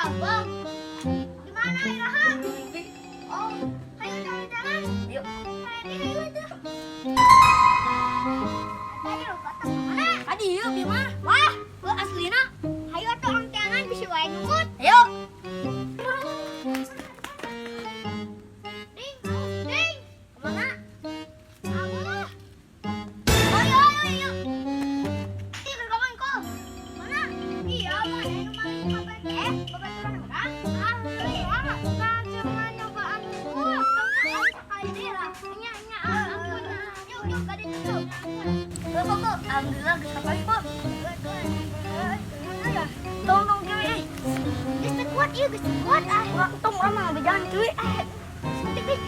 Abang. Gimana Iraha? Oh, ayo jalan-jalan. Yuk. Ayo tuh. Ayo, patah mana? Adi yuk, Bima. Wah, gua aslina. Ayo tuh angkeangan bisa wae nunggut. Ayo. Ding, ding. Kemana? Abah. Ayo, ayo, ayo. Ih, berkawan kok. Mana? Iya, mana yang kemarin babaturan orang? Ah, iya. Nah, cuma nyobaan dulu. Tengah sekali deh lah. Nya, ampun. Yuk, yuk, gak ditutup. Kok, alhamdulillah bisa kali kok. Gimana ya? Tolong cuy. Geus kuat ieu, geus kuat. Tong urang mah bejalan cuy. Setik